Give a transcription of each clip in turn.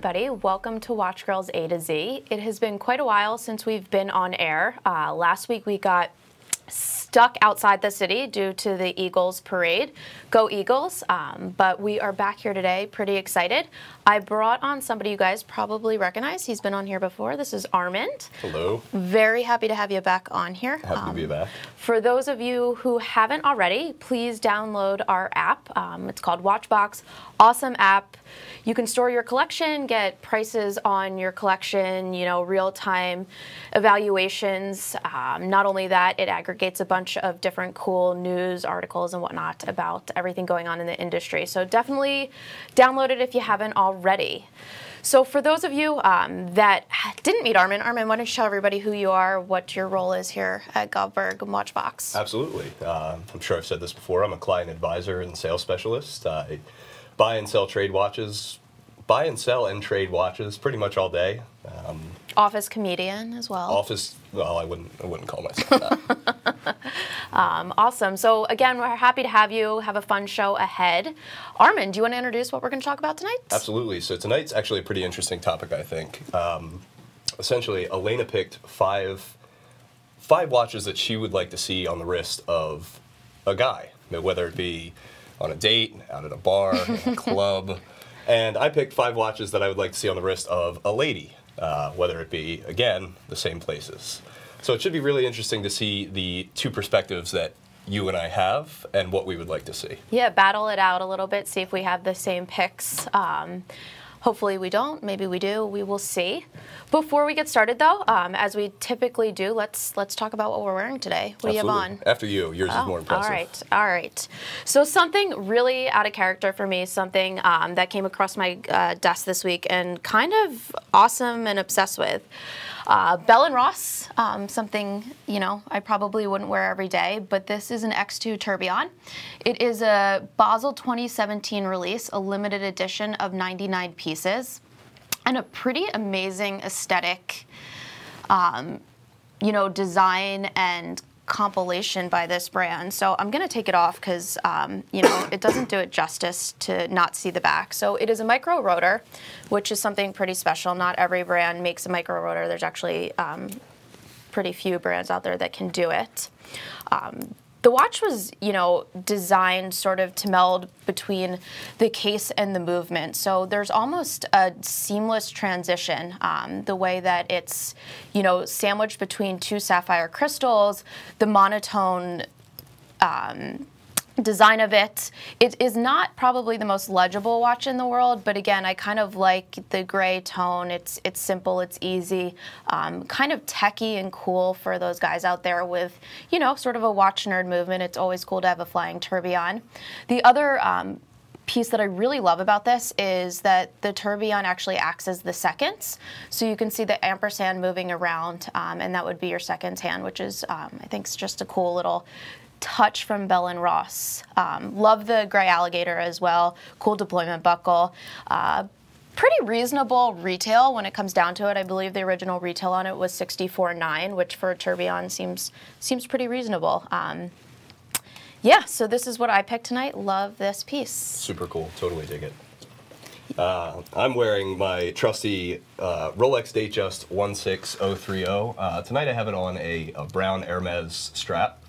everybody. Welcome to Watch Girls A to Z. It has been quite a while since we've been on air. Last week we got stuck outside the city due to the Eagles parade. Go Eagles! But we are back here today, pretty excited. I brought on somebody you guys probably recognize. He's been on here before. This is Armand. Hello. Very happy to have you back on here. Happy to be back. For those of you who haven't already, please download our app. It's called Watchbox. Awesome app. You can store your collection, get prices on your collection, you know, real-time evaluations. Not only that, it aggregates a bunch of different cool news articles and whatnot about everything going on in the industry. So definitely download it if you haven't already. So for those of you that didn't meet Armand, why don't you tell everybody who you are, what your role is here at Govberg and Watchbox? Absolutely. I'm sure I've said this before. I'm a client advisor and sales specialist. I buy and sell and trade watches pretty much all day. Office comedian as well. Well, I wouldn't call myself that. Awesome. So again, we're happy to have you. Have a fun show ahead. Armand, do you want to introduce what we're going to talk about tonight? Absolutely. So tonight's actually a pretty interesting topic, I think. Essentially, Alaina picked five watches that she would like to see on the wrist of a guy, whether it be on a date, out at a bar, in a club. And I picked 5 watches that I would like to see on the wrist of a lady, whether it be, again, the same places. So it should be really interesting to see the two perspectives that you and I have and what we would like to see. Yeah, battle it out a little bit, see if we have the same picks. Hopefully we don't, maybe we do, we will see. Before we get started though, as we typically do, let's talk about what we're wearing today. What do you have on? After you, yours is more impressive. All right. So something really out of character for me, something that came across my desk this week and kind of awesome and obsessed with. Bell & Ross, something, you know, I probably wouldn't wear every day, but this is an X2 Tourbillon. It is a Basel 2017 release, a limited edition of 99 pieces, and a pretty amazing aesthetic, you know, design and compilation by this brand. So I'm going to take it off because, you know, it doesn't do it justice to not see the back. So it is a micro rotor, which is something pretty special. Not every brand makes a micro rotor. There's actually pretty few brands out there that can do it. The watch was, you know, designed sort of to meld between the case and the movement. So there's almost a seamless transition, the way that it's, you know, sandwiched between 2 sapphire crystals, the monotone design of it. It is not probably the most legible watch in the world, but again, I kind of like the gray tone. It's simple, it's easy, kind of techy and cool for those guys out there with, you know, sort of a watch nerd movement. It's always cool to have a flying tourbillon. The other piece that I really love about this is that the tourbillon actually acts as the seconds. So you can see the ampersand moving around, and that would be your seconds hand, which is, I think, is just a cool little touch from Bell & Ross. Love the gray alligator as well. Cool deployment buckle. Pretty reasonable retail when it comes down to it. I believe the original retail on it was $64.9, which for a tourbillon seems pretty reasonable. Yeah, so this is what I picked tonight. Love this piece. Super cool. Totally dig it. I'm wearing my trusty Rolex Datejust 16030. Tonight I have it on a brown Hermes strap.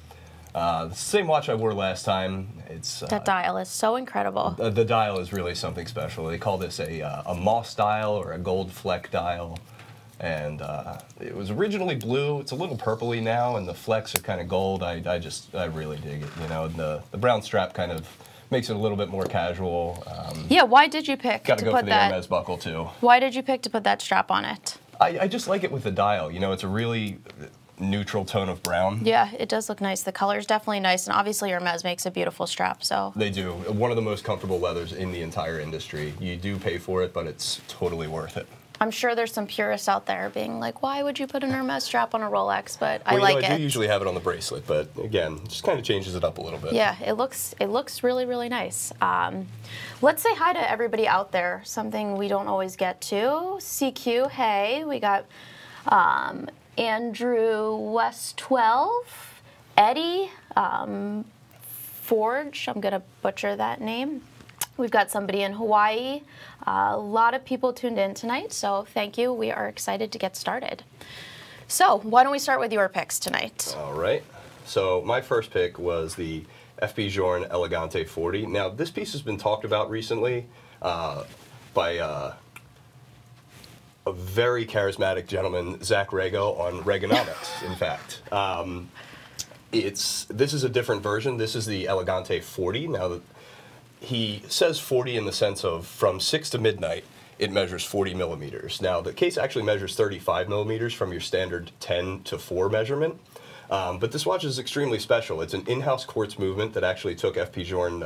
The same watch I wore last time. It's that dial is so incredible. The dial is really something special. They call this a moss dial or a gold fleck dial, and it was originally blue. It's a little purpley now, and the flecks are kind of gold. I really dig it. You know, the brown strap kind of makes it a little bit more casual. Yeah, why did you pick to put the Hermes buckle too? Why did you pick to put that strap on it? I just like it with the dial. You know, it's a really neutral tone of brown. Yeah, it does look nice. The color is definitely nice, and obviously Hermes makes a beautiful strap. So they do. One of the most comfortable leathers in the entire industry. You do pay for it, but it's totally worth it. I'm sure there's some purists out there being like, why would you put an Hermes strap on a Rolex? But I like it. I do usually have it on the bracelet, but again, just kind of changes it up a little bit. Yeah, it looks really, really nice. Let's say hi to everybody out there. Something we don't always get to. CQ, hey, we got Andrew West 12, Eddie, Forge, I'm going to butcher that name, We've got somebody in Hawaii. A lot of people tuned in tonight, so thank you. We are excited to get started. So why don't we start with your picks tonight? All right. So my first pick was the F.P. Journe Elegante 40. Now, this piece has been talked about recently by a very charismatic gentleman, Zach Rago, on Reaganomics, in fact. This is a different version. This is the Elegante 40. Now, he says 40 in the sense of from 6 to midnight, it measures 40 millimeters. Now, the case actually measures 35 millimeters from your standard 10 to 4 measurement. But this watch is extremely special. It's an in-house quartz movement that actually took F.P. Journe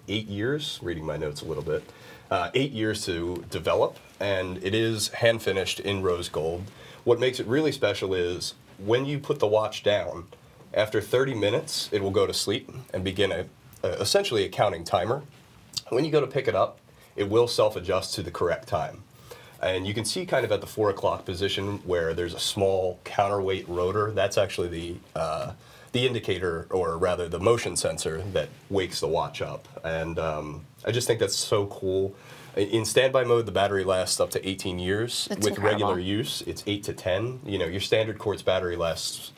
8 years, reading my notes a little bit, 8 years to develop, and it is hand-finished in rose gold. What makes it really special is when you put the watch down, after 30 minutes, it will go to sleep and begin essentially a counting timer. When you go to pick it up, it will self-adjust to the correct time. And you can see kind of at the 4 o'clock position where there's a small counterweight rotor. That's actually the indicator, or rather the motion sensor that wakes the watch up. And I just think that's so cool. In standby mode, the battery lasts up to 18 years. That's With incredible. regular use, it's 8 to 10. You know, your standard quartz battery lasts,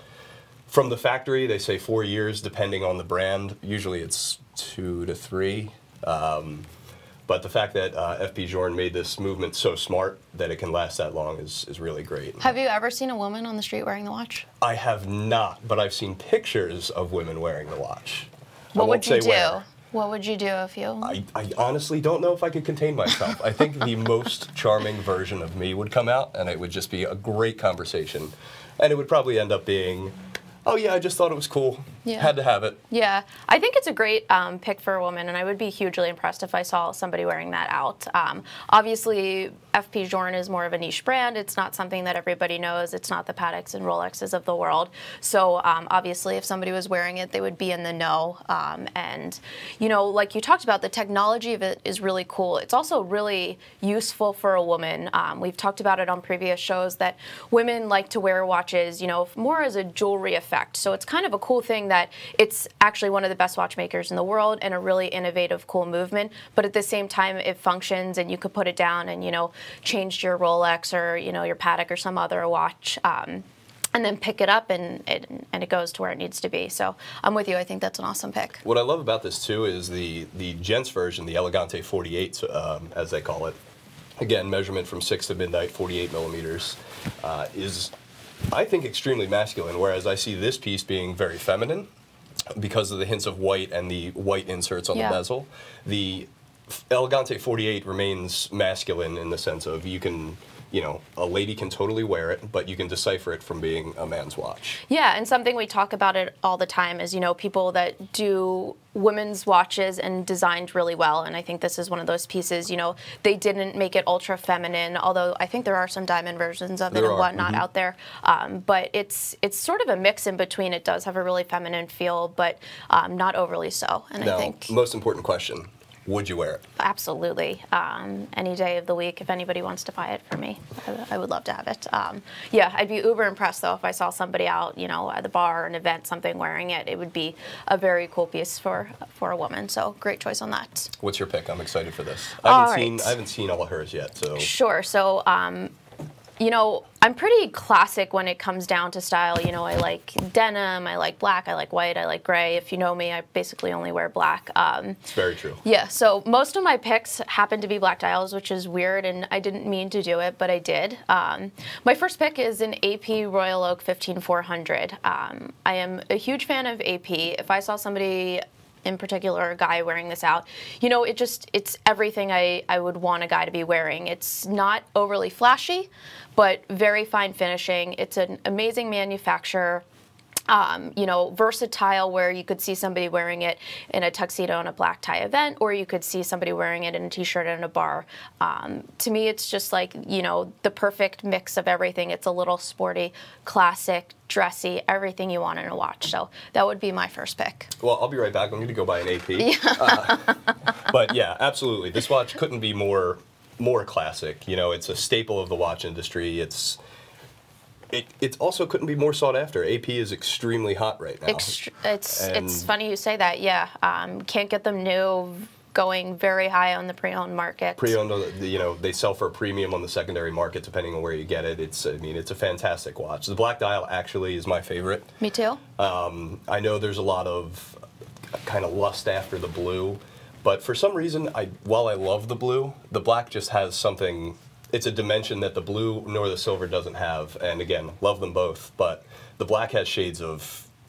from the factory, they say 4 years, depending on the brand. Usually it's 2 to 3. But the fact that F.P. Journe made this movement so smart that it can last that long is really great. Have you ever seen a woman on the street wearing the watch? I have not, but I've seen pictures of women wearing the watch. What I won't would you say do? where. What would you do if you... I honestly don't know if I could contain myself. I think the most charming version of me would come out, and it would just be a great conversation. And it would probably end up being, oh yeah, I just thought it was cool. Yeah. Had to have it. Yeah, I think it's a great pick for a woman, and I would be hugely impressed if I saw somebody wearing that out. Obviously, F.P. Journe is more of a niche brand. It's not something that everybody knows. It's not the Paddocks and Rolexes of the world. So obviously, if somebody was wearing it, they would be in the know. And, you know, like you talked about, the technology of it is really cool. It's also really useful for a woman. We've talked about it on previous shows that women like to wear watches, you know, more as a jewelry effect. So it's kind of a cool thing that it's actually one of the best watchmakers in the world and a really innovative, cool movement. But at the same time, it functions and you could put it down and, you know, change your Rolex or, you know, your Patek or some other watch. And then pick it up and it goes to where it needs to be. So I'm with you. I think that's an awesome pick. What I love about this too is the gents version, the Elegante 48, as they call it. Again, measurement from 6 to midnight, 48 millimeters, is, I think, extremely masculine, whereas I see this piece being very feminine because of the hints of white and the white inserts on the bezel. The Elegante 48 remains masculine in the sense of you can, you know, a lady can totally wear it, but you can decipher it from being a man's watch. Yeah, and something we talk about it all the time is, you know, people that do women's watches and designed really well, and I think this is one of those pieces, you know, they didn't make it ultra feminine, although I think there are some diamond versions of it and whatnot out there, but it's sort of a mix in between. It does have a really feminine feel, but not overly so, and Now, I think... most important question, would you wear it? Absolutely. Any day of the week, if anybody wants to buy it for me, I would love to have it. Yeah, I'd be uber impressed, though, if I saw somebody out, you know, at the bar or an event, something wearing it. It would be a very cool piece for a woman. So great choice on that. What's your pick? I'm excited for this. I haven't seen all of hers yet. So sure. So you know, I'm pretty classic when it comes down to style. You know, I like denim, I like black, I like white, I like gray. If you know me, I basically only wear black. It's very true. Yeah, so most of my picks happen to be black dials, which is weird, and I didn't mean to do it, but I did. My first pick is an AP Royal Oak 15400. I am a huge fan of AP. If I saw somebody in particular, a guy wearing this out, you know, it's everything I would want a guy to be wearing. It's not overly flashy, but very fine finishing. It's an amazing manufacturer. You know, versatile, where you could see somebody wearing it in a tuxedo and a black tie event, or you could see somebody wearing it in a t-shirt in a bar. To me, it's just like, you know, the perfect mix of everything. It's a little sporty, classic, dressy, everything you want in a watch. So that would be my first pick. Well, I'll be right back. I'm going to go buy an AP. But yeah, absolutely. This watch couldn't be more classic. You know, it's a staple of the watch industry. It also couldn't be more sought after. AP is extremely hot right now. It's funny you say that. Yeah, can't get them new. going very high on the pre-owned market. Pre-owned, you know, they sell for a premium on the secondary market depending on where you get it. I mean, it's a fantastic watch. The black dial actually is my favorite. Me too. I know there's a lot of kind of lust after the blue, but for some reason, while I love the blue, the black just has something. It's a dimension that the blue nor the silver doesn't have. And again, love them both, but the black has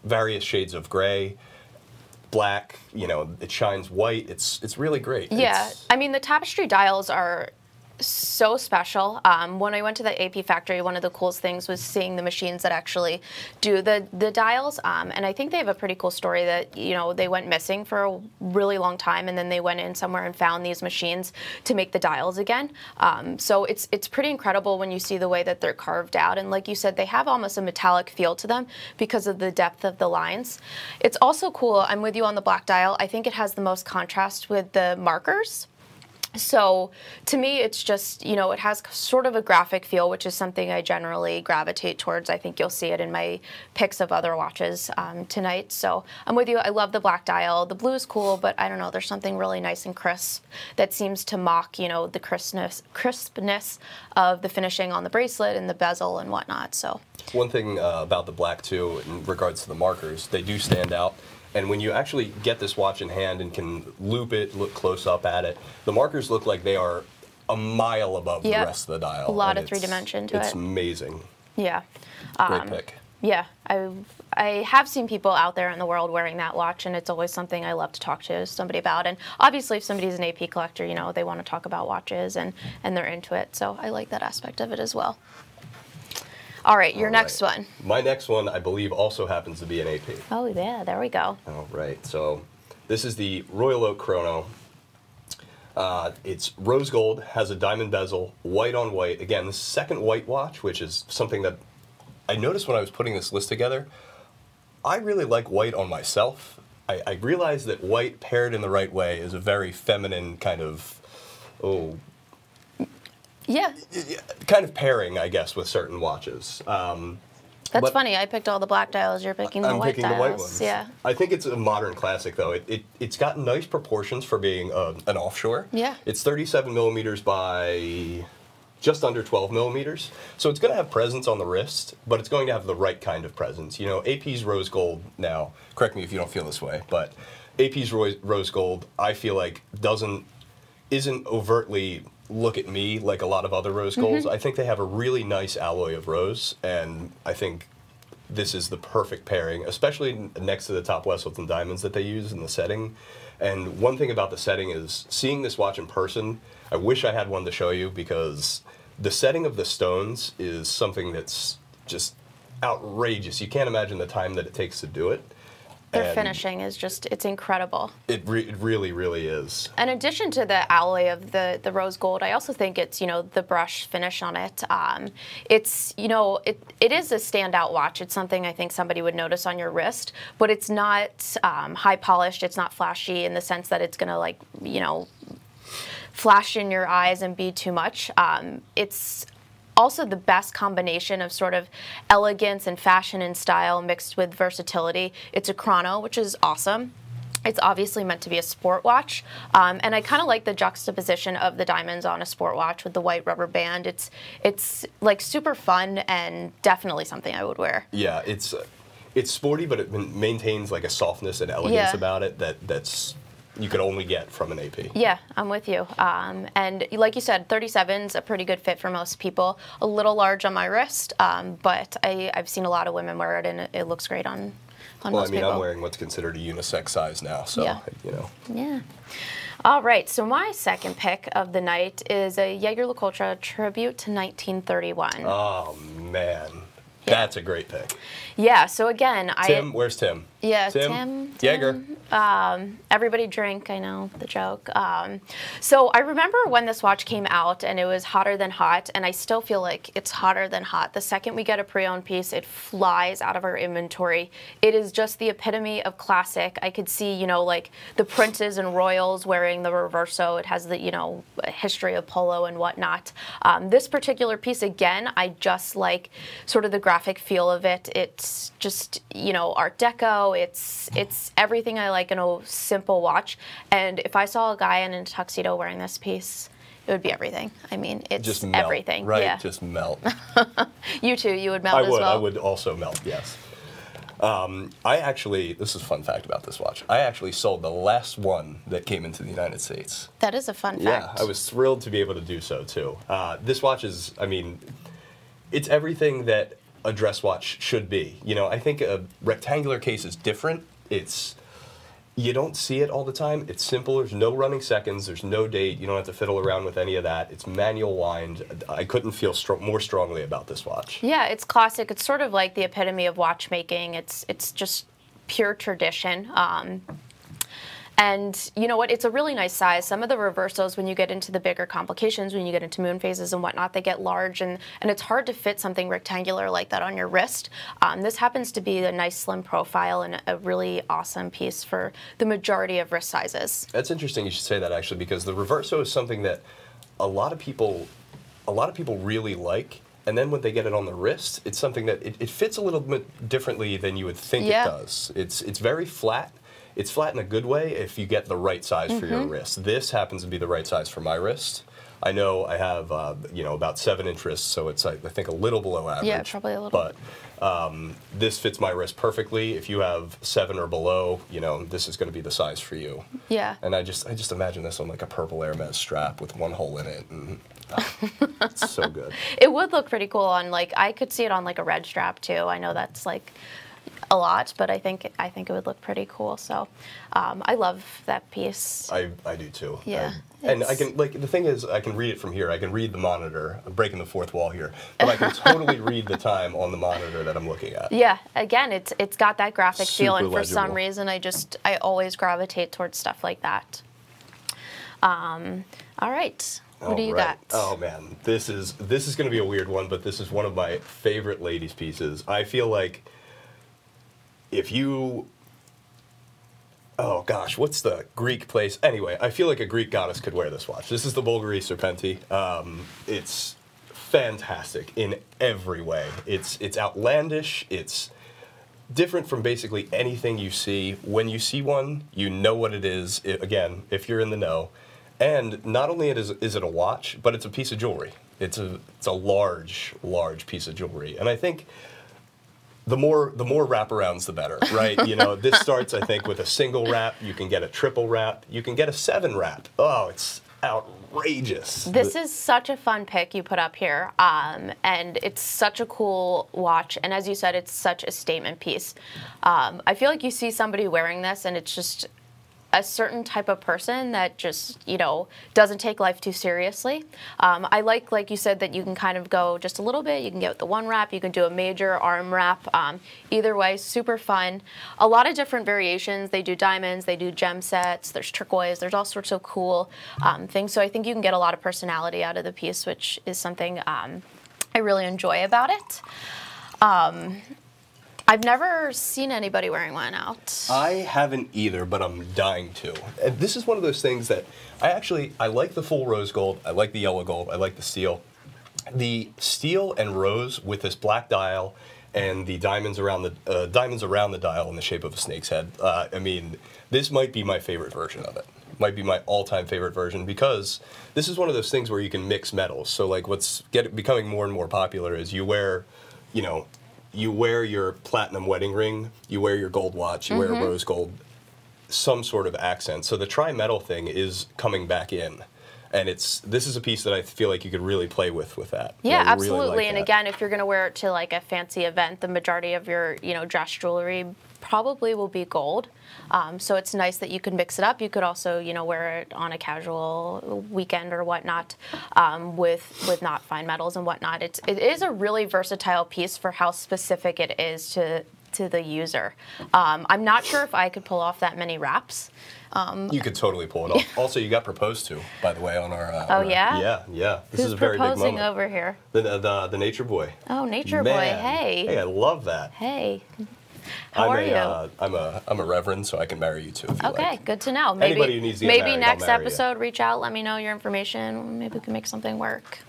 various shades of gray. Black, you know, it shines white. It's really great. Yeah, I mean, the tapestry dials are so special. When I went to the AP factory, one of the coolest things was seeing the machines that actually do the dials. And I think they have a pretty cool story that, you know, they went missing for a really long time, and then they went in somewhere and found these machines to make the dials again. So it's pretty incredible when you see the way that they're carved out. And like you said, they have almost a metallic feel to them because of the depth of the lines. It's also cool. I'm with you on the black dial. I think it has the most contrast with the markers. So to me, it's just, you know, it has sort of a graphic feel, which is something I generally gravitate towards. I think you'll see it in my picks of other watches tonight. So I'm with you. I love the black dial. The blue is cool, but I don't know, there's something really nice and crisp that seems to mock, you know, the crispness of the finishing on the bracelet and the bezel and whatnot. So one thing about the black too, in regards to the markers, they do stand out. And when you actually get this watch in hand and can loop it, look close up at it, the markers look like they are a mile above the rest of the dial. A lot of three-dimension to it. It's amazing. Yeah. Great pick. Yeah, I have seen people out there in the world wearing that watch, and it's always something I love to talk to somebody about. And obviously, if somebody's an AP collector, you know, they want to talk about watches and they're into it. So I like that aspect of it as well. All right, your next one. My next one, I believe, also happens to be an AP. Oh, yeah, there we go. All right, so this is the Royal Oak Chrono. It's rose gold, has a diamond bezel, white on white. Again, the second white watch, which is something that I noticed when I was putting this list together. I really like white on myself. I realized that white paired in the right way is a very feminine kind of, yeah, kind of pairing, I guess, with certain watches. That's funny. I picked all the black dials. You're picking the white dials. I'm picking the white ones. Yeah. I think it's a modern classic, though. It's got nice proportions for being an offshore. Yeah. It's 37 millimeters by just under 12 millimeters. So it's going to have presence on the wrist, but it's going to have the right kind of presence. You know, AP's rose gold now, correct me if you don't feel this way, but AP's rose gold, I feel like isn't overtly look at me like a lot of other rose golds. I think they have a really nice alloy of rose, and I think this is the perfect pairing, especially next to the top Wesselton diamonds that they use in the setting. And one thing about the setting is seeing this watch in person, I wish I had one to show you, because the setting of the stones is something that's just outrageous. You can't imagine the time that it takes to do it. Their finishing is just, it's incredible. It really, really is. In addition to the alloy of the rose gold, I also think it's, you know, the brush finish on it. It's, you know, it is a standout watch. It's something I think somebody would notice on your wrist, but it's not high polished. It's not flashy in the sense that it's going to, like, you know, flash in your eyes and be too much. It's also the best combination of sort of elegance and fashion and style mixed with versatility. It's a chrono, which is awesome. It's obviously meant to be a sport watch, and I kind of like the juxtaposition of the diamonds on a sport watch with the white rubber band. It's like super fun and definitely something I would wear. Yeah, it's sporty, but it maintains like a softness and elegance about it that's you could only get from an AP. Yeah, I'm with you. And like you said, 37's a pretty good fit for most people. A little large on my wrist, but I've seen a lot of women wear it, and it looks great on most people. I'm wearing what's considered a unisex size now, so, you know. Yeah. All right, so my second pick of the night is a Jaeger-LeCoultre tribute to 1931. Oh, man. That's a great pick. Yeah, so again, where's Tim? Yeah, Tim. Jaeger. Everybody drink, I know, the joke. So I remember when this watch came out and it was hotter than hot, and I still feel like it's hotter than hot. The second we get a pre-owned piece, it flies out of our inventory. It is just the epitome of classic. I could see, you know, like the princes and royals wearing the Reverso. It has the, you know, history of polo and whatnot. This particular piece, again, I just like sort of the graphic feel of it. It's just, you know, Art Deco. It's everything I like in a simple watch. And if I saw a guy in a tuxedo wearing this piece, it would be everything. I mean, it's just melt, everything. Right? Yeah. Just melt. You too. You would melt as well. I would also melt. Yes. I actually, this is a fun fact about this watch. I actually sold the last one that came into the United States. That is a fun fact. Yeah, I was thrilled to be able to do so too. This watch is, I mean, it's everything that a dress watch should be. You know, I think a rectangular case is different. You don't see it all the time. It's simple. There's no running seconds. There's no date. You don't have to fiddle around with any of that. It's manual wind. I couldn't feel more strongly about this watch. Yeah, it's classic. It's sort of like the epitome of watchmaking. It's just pure tradition. And you know what? It's a really nice size. Some of the reversos, when you get into the bigger complications, when you get into moon phases and whatnot, they get large, and it's hard to fit something rectangular like that on your wrist. This happens to be a nice slim profile and a really awesome piece for the majority of wrist sizes. That's interesting you should say that, actually, because the reverso is something that a lot of people really like. And then when they get it on the wrist, it's something that it fits a little bit differently than you would think it does. It's very flat. It's flat in a good way if you get the right size for your wrist. This happens to be the right size for my wrist. I know I have, you know, about 7-inch wrists, so it's, I think, a little below average. Yeah, probably a little. But this fits my wrist perfectly. If you have 7 or below, you know, this is going to be the size for you. Yeah. And I just imagine this on like a purple Hermes strap with one hole in it. And, it's so good. It would look pretty cool on, like, I could see it on like a red strap too. I know that's like a lot, but I think it would look pretty cool. So I love that piece. I do too. Yeah. And I can, like, the thing is, I can read it from here. I can read the monitor. I'm breaking the fourth wall here, but I can totally read the time on the monitor that I'm looking at. Yeah. Again, it's got that graphic feel, and for legible. some reason, I always gravitate towards stuff like that. All right. What do you got? Oh man, this is going to be a weird one, but this is one of my favorite ladies' pieces. I feel like if you, oh gosh, what's the Greek place? Anyway, I feel like a Greek goddess could wear this watch. This is the Bulgari Serpenti. It's fantastic in every way. It's outlandish. It's different from basically anything you see. When you see one, you know what it is. Again, if you're in the know. And not only is it a watch, but it's a piece of jewelry. It's a large piece of jewelry. And I think the more wraparounds, the better, right? You know, this starts, I think, with a single wrap. You can get a triple wrap. You can get a 7 wrap. Oh, it's outrageous. This is such a fun pick you put up here, and it's such a cool watch. And as you said, it's such a statement piece. I feel like you see somebody wearing this, and it's just a certain type of person that just, you know, doesn't take life too seriously. I like you said, that you can kind of go just a little bit. You can get the 1 wrap. You can do a major arm wrap. Either way, super fun. A lot of different variations. They do diamonds. They do gem sets. There's turquoise. There's all sorts of cool things. So I think you can get a lot of personality out of the piece, which is something I really enjoy about it. I've never seen anybody wearing one out. I haven't either, but I'm dying to. And this is one of those things that I like the full rose gold. I like the yellow gold. I like the steel. The steel and rose with this black dial and the diamonds around the dial in the shape of a snake's head. I mean, this might be my favorite version of it. Might be my all-time favorite version, because this is one of those things where you can mix metals. So like what's becoming more and more popular is you wear, you know, you wear your platinum wedding ring, you wear your gold watch, you wear rose gold, some sort of accent. So the tri-metal thing is coming back in. And this is a piece that I feel like you could really play with that. Yeah, I absolutely. Really like and that. Again, if you're going to wear it to like a fancy event, the majority of your, you know, dress jewelry probably will be gold. So it's nice that you can mix it up. You could also, you know, wear it on a casual weekend or whatnot, with not fine metals and whatnot. It is a really versatile piece for how specific it is to the user. I'm not sure if I could pull off that many wraps. You could totally pull it off. Also, you got proposed to, by the way, on our. Oh yeah. Yeah. This Who's is a very big moment. proposing over here? The Nature Boy. Oh, Nature Boy. Hey. Hey, I love that. Hey. How are you? I'm a reverend, so I can marry you too if you like. Okay, good to know. Maybe, anybody who needs to get married, next I'll marry episode, reach out, let me know your information. Maybe we can make something work.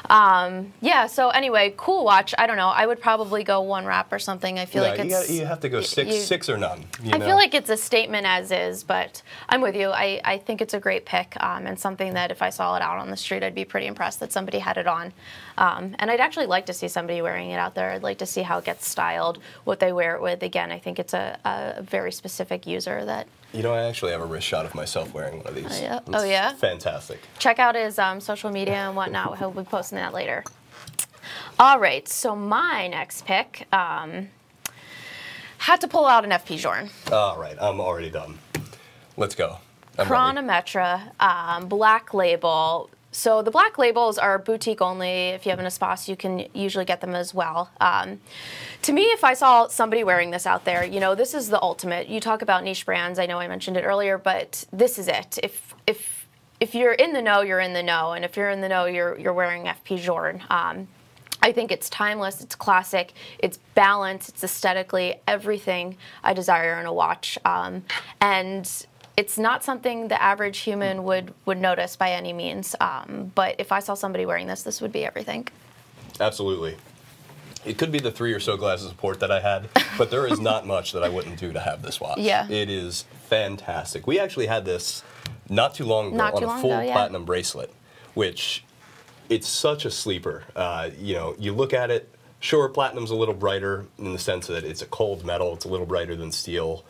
Yeah, so anyway, cool watch. I don't know. I would probably go 1 wrap or something. I feel like it's... You have to go six or none. I feel like it's a statement as is, but I'm with you. I think it's a great pick and something that if I saw it out on the street, I'd be pretty impressed that somebody had it on. And I'd actually like to see somebody wearing it out there. I'd like to see how it gets styled, what they wear it with. Again, I think it's a very specific user that... You know, I actually have a wrist shot of myself wearing one of these. Yeah. Oh, yeah? Fantastic. Check out his social media and whatnot. He'll be posting that later. All right, so my next pick had to pull out an FP Journe. All right, I'm already done. Let's go. Chronometra, black label. So the black labels are boutique only. If you have an Espace, you can usually get them as well. To me, if I saw somebody wearing this out there, you know, this is the ultimate. You talk about niche brands. I know I mentioned it earlier, but this is it. If you're in the know, you're in the know, and if you're in the know, you're wearing FP Journe. I think it's timeless, it's classic, it's balanced, it's aesthetically everything I desire in a watch, and it's not something the average human would notice by any means. But if I saw somebody wearing this, this would be everything. Absolutely. It could be the 3 or so glasses of port that I had, but there is not much that I wouldn't do to have this watch. Yeah. It is fantastic. We actually had this not too long ago on a full platinum bracelet, which it's such a sleeper. You know, you look at it, sure, platinum's a little brighter in the sense that it's a cold metal, it's a little brighter than steel,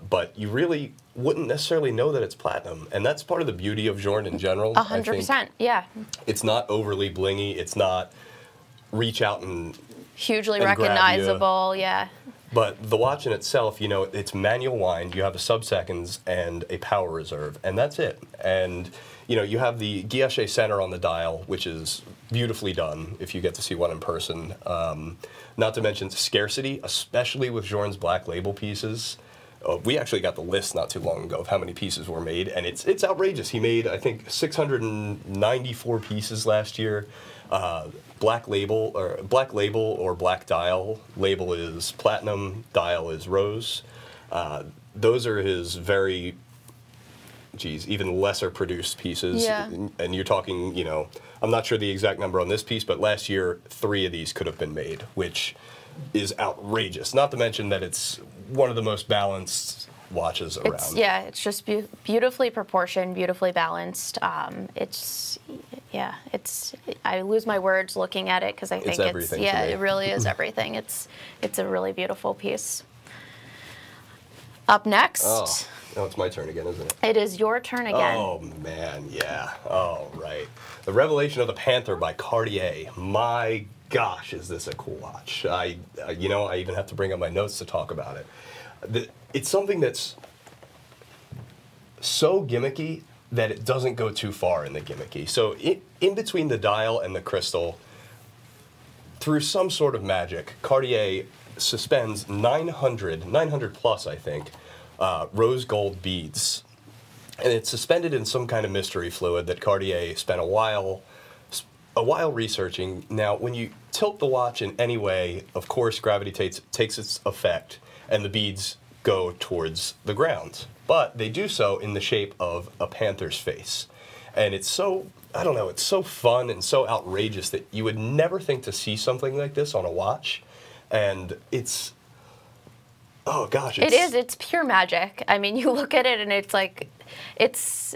but you really wouldn't necessarily know that it's platinum, and that's part of the beauty of Journe in general. 100%, yeah. It's not overly blingy, it's not reach out and hugely recognizable, yeah. But the watch in itself, you know, it's manual wind, you have a sub-seconds and a power reserve, and that's it. And, you know, you have the guilloche center on the dial, which is beautifully done if you get to see one in person. Not to mention scarcity, especially with Journe's black label pieces. We actually got the list not too long ago of how many pieces were made, and it's outrageous. He made, I think, 694 pieces last year. Black label or black dial. Label is platinum, dial is rose. Those are his very, even lesser produced pieces. Yeah. And you're talking, you know, I'm not sure the exact number on this piece, but last year 3 of these could have been made, which is outrageous. Not to mention that it's one of the most balanced watches around. It's just beautifully proportioned, beautifully balanced. I lose my words looking at it because I think it really is everything. It's a really beautiful piece. Up next. Oh, it's my turn again, isn't it? It is your turn again. Oh, man, yeah. Oh, right. The Revelation of the Panther by Cartier. My gosh, is this a cool watch. I even have to bring up my notes to talk about it. It's something that's so gimmicky that it doesn't go too far in the gimmicky. So in between the dial and the crystal, through some sort of magic, Cartier suspends 900 plus, I think, rose gold beads. And it's suspended in some kind of mystery fluid that Cartier spent a while researching. Now, when you tilt the watch in any way, of course, gravity takes its effect, and the beads go towards the ground. But they do so in the shape of a panther's face. And it's so, I don't know, it's so fun and so outrageous that you would never think to see something like this on a watch. And it's, oh gosh. It's pure magic. I mean, you look at it and it's like, it's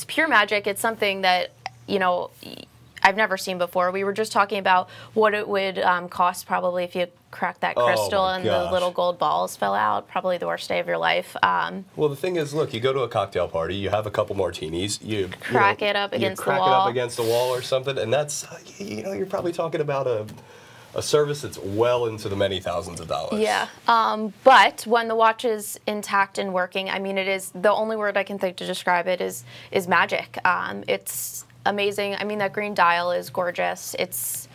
pure magic. It's something that, you know, I've never seen before. We were just talking about what it would cost probably if you cracked that crystal and the little gold balls fell out. Probably the worst day of your life. Well, the thing is, look, you go to a cocktail party, you have a couple martinis, you crack it up against the wall. Crack it up against the wall or something, and that's, you know, you're probably talking about a service that's well into the many thousands of dollars. Yeah, but when the watch is intact and working, I mean, it is, the only word I can think to describe it is magic. It's amazing. I mean, that green dial is gorgeous. It's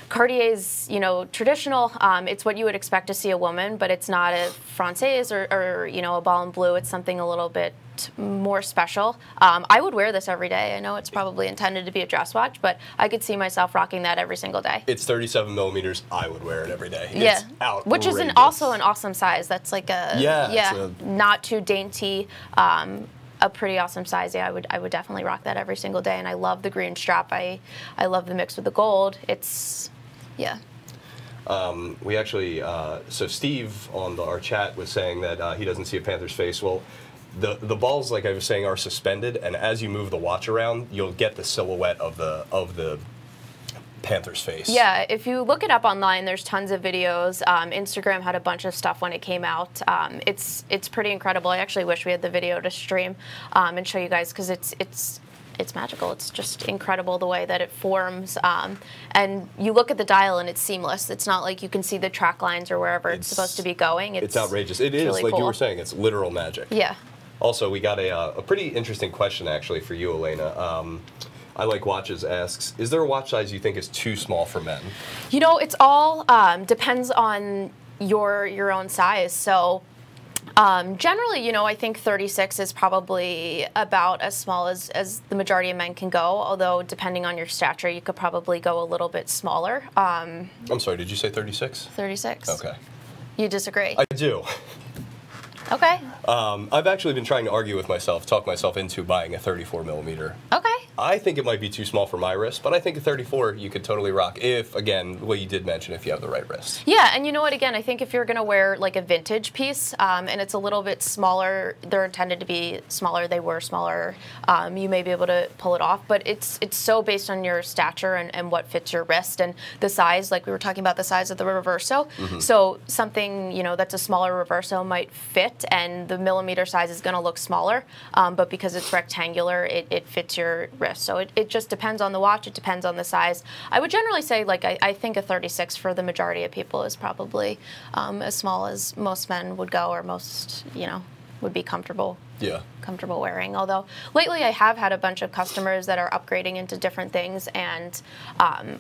Cartier's, you know, traditional. It's what you would expect to see a woman, but it's not a Française or you know, a ball and blue. It's something a little bit more special. I would wear this every day. I know it's probably intended to be a dress watch, but I could see myself rocking that every single day. It's 37 millimeters. I would wear it every day. Yeah, it's outrageous. Which is also an awesome size. That's like a not too dainty. a pretty awesome size. Yeah, I would definitely rock that every single day. And I love the green strap. I love the mix with the gold. It's, yeah. We actually, so Steve on our chat was saying that he doesn't see a Panther's face. Well, the balls, like I was saying, are suspended, and as you move the watch around, you'll get the silhouette of the Panther's face. Yeah, if you look it up online, there's tons of videos. Instagram had a bunch of stuff when it came out. It's pretty incredible. I actually wish we had the video to stream and show you guys, because it's magical. It's just incredible the way that it forms. And you look at the dial and it's seamless. It's not like you can see the track lines or wherever it's supposed to be going. It's outrageous. It is, really like cool. you were saying, it's literal magic. Yeah. Also, we got a pretty interesting question actually for you, Alaina. I Like Watches asks, is there a watch size you think is too small for men? You know, it's all depends on your own size. So generally, you know, I think 36 is probably about as small as the majority of men can go, although depending on your stature, you could probably go a little bit smaller. I'm sorry, did you say 36? 36. Okay. You disagree? I do. Okay. I've actually been trying to argue with myself, talk myself into buying a 34 millimeter. Okay. I think it might be too small for my wrist, but I think a 34 you could totally rock if, again, well, you did mention if you have the right wrist. Yeah, and you know what, again, I think if you're going to wear like a vintage piece and it's a little bit smaller, they're intended to be smaller, they were smaller, you may be able to pull it off, but it's so based on your stature and what fits your wrist and the size, like we were talking about the size of the reverso. So something, you know, that's a smaller reverso might fit and the millimeter size is going to look smaller, but because it's rectangular, it fits your wrist. So it just depends on the watch, it depends on the size. I would generally say, like, I think a 36 for the majority of people is probably as small as most men would go, or most, you know, would be comfortable wearing. Although lately I have had a bunch of customers that are upgrading into different things, and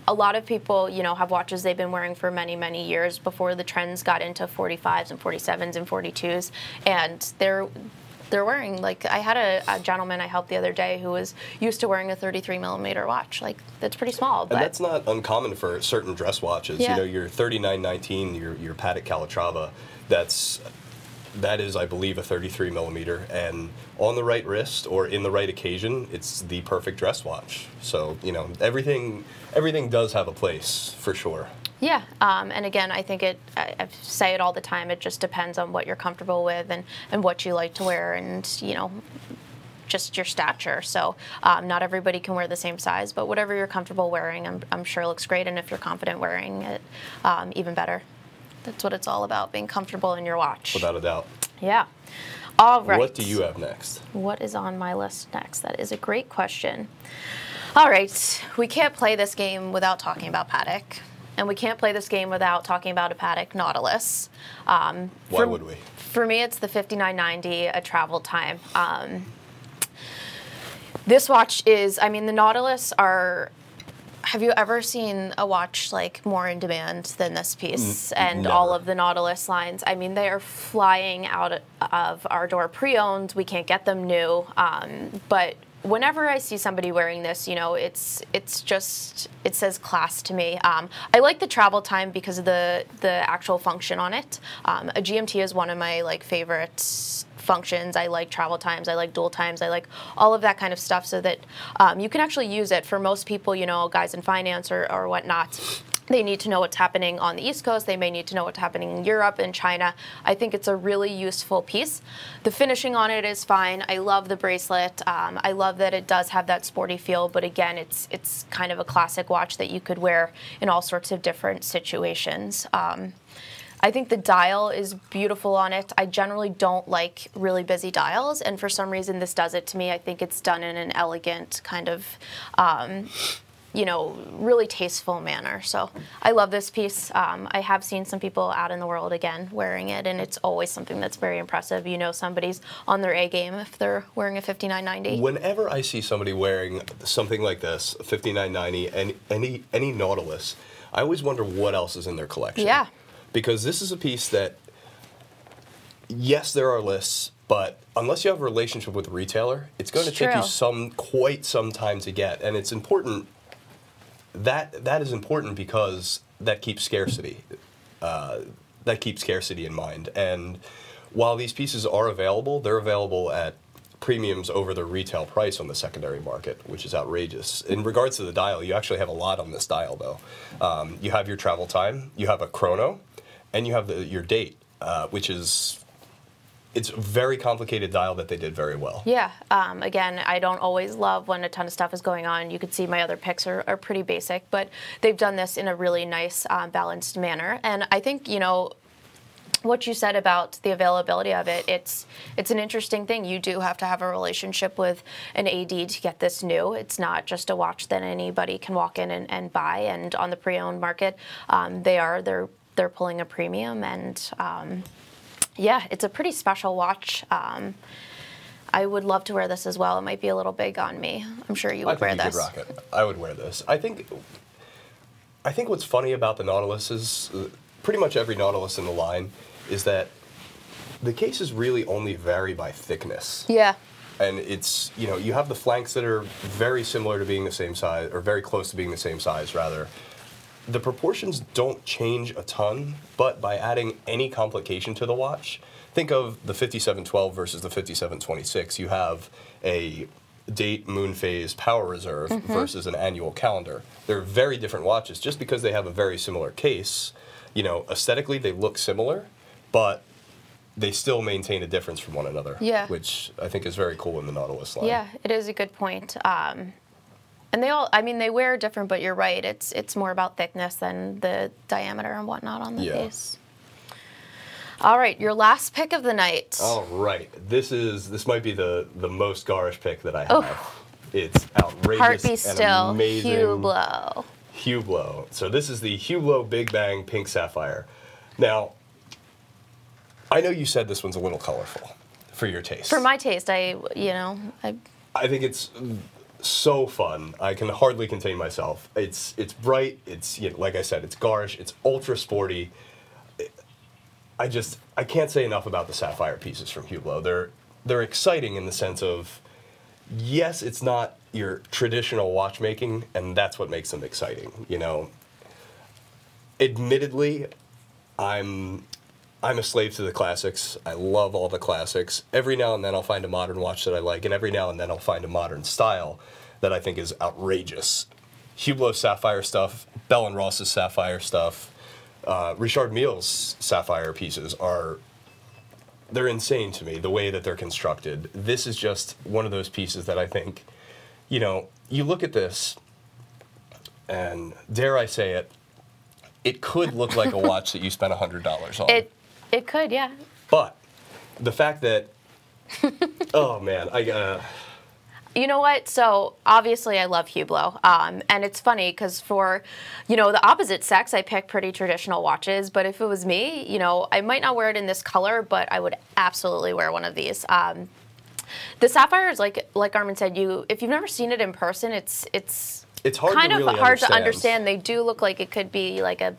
a lot of people, you know, have watches they've been wearing for many, many years before the trends got into 45s and 47s and 42s, and they're wearing, like, I had a gentleman I helped the other day who was used to wearing a 33 millimeter watch. Like, that's pretty small. But and that's not uncommon for certain dress watches. Yeah. You know, your 3919, your Paddock Calatrava, that is, I believe, a 33 millimeter, and on the right wrist or in the right occasion, it's the perfect dress watch. So, you know, everything does have a place for sure. Yeah, and again, I think I say it all the time, it just depends on what you're comfortable with and what you like to wear and, you know, just your stature. So not everybody can wear the same size, but whatever you're comfortable wearing, I'm sure looks great, and if you're confident wearing it, even better. That's what it's all about, being comfortable in your watch. Without a doubt. Yeah. All right. What do you have next? What is on my list next? That is a great question. All right, we can't play this game without talking about Paddock. And we can't play this game without talking about a Paddock Nautilus. Why would we? For me, it's the 5990, a travel time. This watch is, I mean, the Nautilus are, have you ever seen a watch like more in demand than this piece? And never. All of the Nautilus lines, I mean, they are flying out of our door pre-owned. We can't get them new, but whenever I see somebody wearing this, you know, it's just, it says class to me. I like the travel time because of the actual function on it. A GMT is one of my like favorite functions. I like travel times, I like dual times, I like all of that kind of stuff, so that you can actually use it. For most people, you know, guys in finance or whatnot, they need to know what's happening on the East Coast. They may need to know what's happening in Europe and China. I think it's a really useful piece. The finishing on it is fine. I love the bracelet. I love that it does have that sporty feel, but again, it's kind of a classic watch that you could wear in all sorts of different situations. I think the dial is beautiful on it. I generally don't like really busy dials, and for some reason this does it to me. I think it's done in an elegant kind of, you know, really tasteful manner. So I love this piece. I have seen some people out in the world, again, wearing it, and it's always something that's very impressive. You know somebody's on their A game if they're wearing a 5990. Whenever I see somebody wearing something like this, a 5990, and any Nautilus, I always wonder what else is in their collection. Yeah. Because this is a piece that, yes, there are lists, but unless you have a relationship with the retailer, it's going to take you quite some time to get, and it's important. That is important because that keeps scarcity. That keeps scarcity in mind. And while these pieces are available, they're available at premiums over the retail price on the secondary market, which is outrageous. In regards to the dial, you actually have a lot on this dial, though. You have your travel time, you have a chrono, and you have your date, which is... It's a very complicated dial that they did very well. Yeah. Again, I don't always love when a ton of stuff is going on. You can see my other picks are pretty basic, but they've done this in a really nice, balanced manner. And I think, you know, what you said about the availability of it, it's an interesting thing. You do have to have a relationship with an AD to get this new. It's not just a watch that anybody can walk in and buy. And on the pre-owned market, they're pulling a premium, and yeah, it's a pretty special watch. I would love to wear this as well. It might be a little big on me. I'm sure you would wear this. I think you could rock it. I would wear this. I think what's funny about the Nautilus is pretty much every Nautilus in the line is that the cases really only vary by thickness. Yeah. And it's, you know, you have the flanks that are very similar to being the same size, or very close to being the same size, rather. The proportions don't change a ton, but by adding any complication to the watch, think of the 5712 versus the 5726. You have a date, moon phase, power reserve versus an annual calendar. They're very different watches just because they have a very similar case. You know, aesthetically they look similar, but they still maintain a difference from one another, which I think is very cool in the Nautilus line. Yeah, it is a good point. And they all, I mean, they wear different, but you're right. It's more about thickness than the diameter and whatnot on the case. All right, your last pick of the night. All right, this might be the most garish pick that I have. It's outrageous Heart be and still. amazing. Hublot. Hublot. So this is the Hublot Big Bang Pink Sapphire. Now, I know you said this one's a little colorful for your taste. For my taste, I think it's so fun. I can hardly contain myself. It's bright. It's, you know, like I said, it's garish. It's ultra sporty. I can't say enough about the sapphire pieces from Hublot. They're exciting in the sense of, yes, it's not your traditional watchmaking, and that's what makes them exciting. You know, admittedly, I'm a slave to the classics. I love all the classics. Every now and then I'll find a modern watch that I like, and every now and then I'll find a modern style that I think is outrageous. Hublot sapphire stuff, Bell & Ross's sapphire stuff, Richard Mille's sapphire pieces they're insane to me, the way that they're constructed. This is just one of those pieces that I think, you know, you look at this, and dare I say it, it could look like a watch that you spent $100 on. It could, yeah. But the fact that, oh man, You know what? So obviously I love Hublot, and it's funny because for, you know, the opposite sex, I pick pretty traditional watches. But if it was me, you know, I might not wear it in this color, but I would absolutely wear one of these. The sapphire is like Armin said. If you've never seen it in person, it's hard kind to of really hard to understand. They do look like it could be like a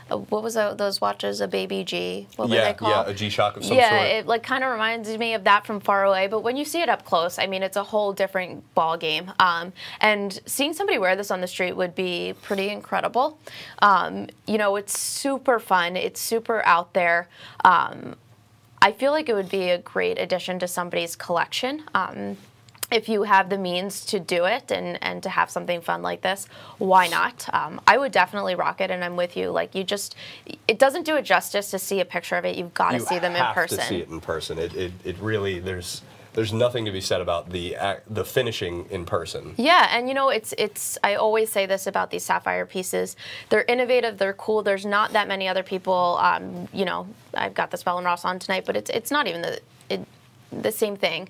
what was those watches? A baby G? What were they called? Yeah, a G-Shock of some sort. Yeah, it like kind of reminds me of that from far away. But when you see it up close, I mean, it's a whole different ball game. And seeing somebody wear this on the street would be pretty incredible. You know, it's super fun. It's super out there. I feel like it would be a great addition to somebody's collection. If you have the means to do it and to have something fun like this, why not? I would definitely rock it, and I'm with you. Like, it doesn't do it justice to see a picture of it. You've got to see them in person. You have to see it in person. It really, there's nothing to be said about the finishing in person. Yeah, and you know, I always say this about these sapphire pieces. They're innovative, they're cool. There's not that many other people, you know, I've got this Bell & Ross on tonight, but it's not even the same thing.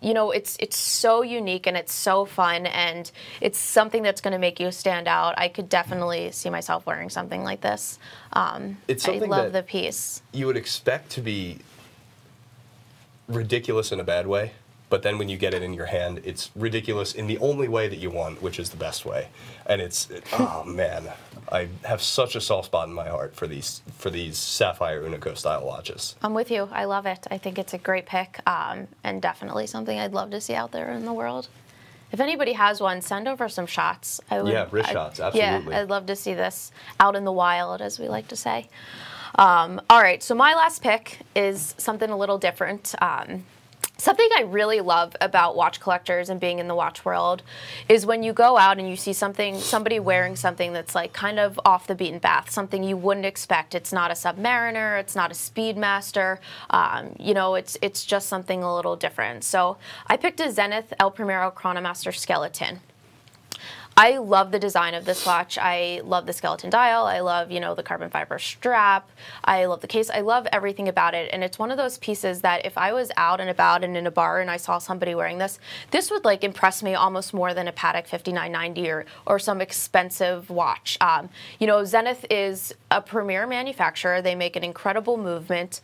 You know, it's so unique and it's so fun, and it's something that's going to make you stand out. I could definitely see myself wearing something like this. It's something I love the piece. You would expect to be ridiculous in a bad way, but then when you get it in your hand, it's ridiculous in the only way that you want, which is the best way. And oh man, I have such a soft spot in my heart for these sapphire Unico style watches. I'm with you. I love it. I think it's a great pick, and definitely something I'd love to see out there in the world. If anybody has one, send over some shots. Yeah, wrist shots, absolutely. Yeah, I'd love to see this out in the wild, as we like to say. All right, so my last pick is something a little different. Something I really love about watch collectors and being in the watch world is when you go out and you see somebody wearing something that's like kind of off the beaten path, something you wouldn't expect. It's not a Submariner, it's not a Speedmaster, you know, it's just something a little different. So I picked a Zenith El Primero Chronomaster Skeleton. I love the design of this watch. I love the skeleton dial. I love, you know, the carbon fiber strap. I love the case. I love everything about it. And it's one of those pieces that if I was out and about and in a bar and I saw somebody wearing this would like impress me almost more than a Patek 5990 or some expensive watch. You know, Zenith is a premier manufacturer. They make an incredible movement.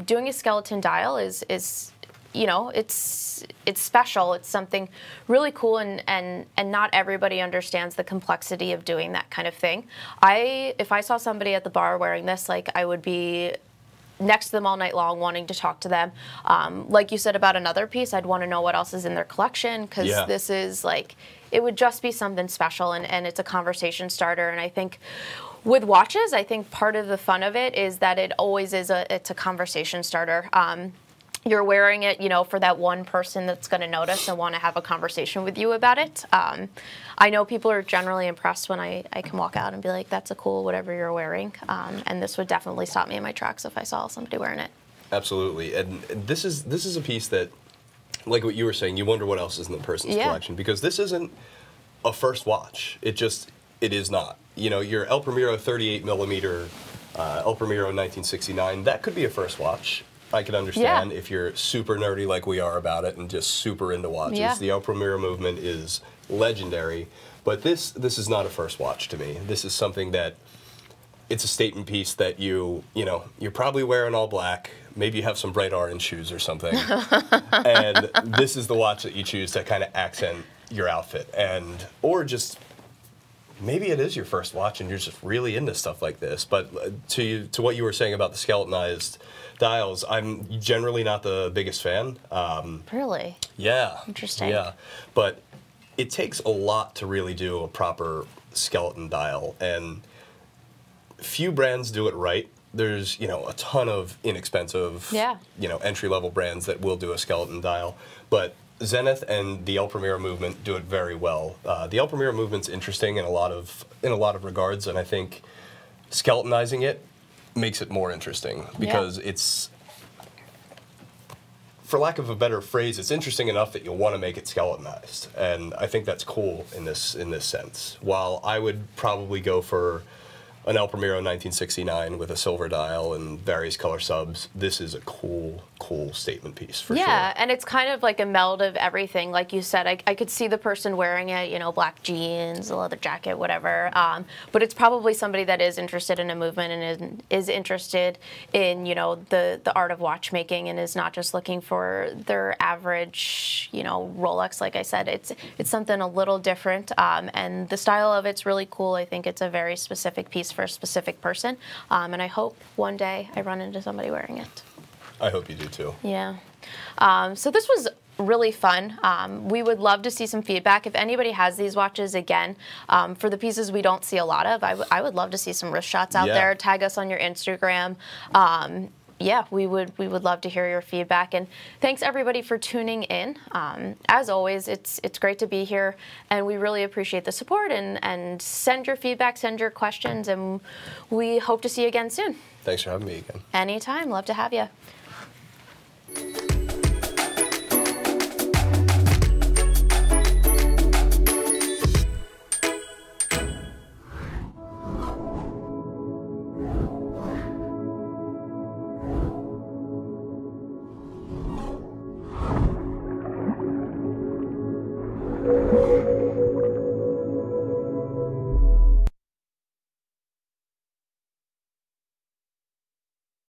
Doing a skeleton dial is you know, it's special. It's something really cool, and not everybody understands the complexity of doing that kind of thing. If I saw somebody at the bar wearing this, like, I would be next to them all night long wanting to talk to them. Like you said about another piece, I'd want to know what else is in their collection, because this is like, it would just be something special, and it's a conversation starter. And I think with watches, I think part of the fun of it is that it always is it's a conversation starter. You're wearing it, you know, for that one person that's going to notice and want to have a conversation with you about it. I know people are generally impressed when I can walk out and be like, that's a cool whatever you're wearing. And this would definitely stop me in my tracks if I saw somebody wearing it. Absolutely. And this is a piece that, like what you were saying, you wonder what else is in the person's collection, because this isn't a first watch. It is not. You know, your El Primero 38 millimeter, El Primero 1969, that could be a first watch. I can understand if you're super nerdy like we are about it and just super into watches. The El Primero movement is legendary, but this is not a first watch to me. This is something that, it's a statement piece that you're probably wearing all black. Maybe you have some bright orange shoes or something. And this is the watch that you choose to kind of accent your outfit, or just maybe it is your first watch and you're just really into stuff like this. But to what you were saying about the skeletonized dials, I'm generally not the biggest fan. Really? Yeah. Interesting. Yeah. But it takes a lot to really do a proper skeleton dial, and few brands do it right. There's, you know, a ton of inexpensive, you know, entry-level brands that will do a skeleton dial, but Zenith and the El Primero movement do it very well. The El Primero movement's interesting in a lot of regards, and I think skeletonizing it makes it more interesting, because it's, for lack of a better phrase, it's interesting enough that you'll want to make it skeletonized, and I think that's cool in this sense. While I would probably go for an El Primero 1969 with a silver dial and various color subs, this is a cool statement piece for sure. Yeah, and it's kind of like a meld of everything. Like you said, I could see the person wearing it, you know, black jeans, a leather jacket, whatever. But it's probably somebody that is interested in a movement and is interested in, you know, the art of watchmaking, and is not just looking for their average, you know, Rolex. Like I said, it's something a little different, and the style of it's really cool. I think it's a very specific piece for a specific person, and I hope one day I run into somebody wearing it. I hope you do too. Yeah. So this was really fun. We would love to see some feedback. If anybody has these watches, again, for the pieces we don't see a lot of, I would love to see some wrist shots out there. Tag us on your Instagram. Yeah, we would love to hear your feedback, and thanks everybody for tuning in. As always, it's great to be here, and we really appreciate the support, and send your feedback, send your questions, and we hope to see you again soon. Thanks for having me again. Anytime, love to have you.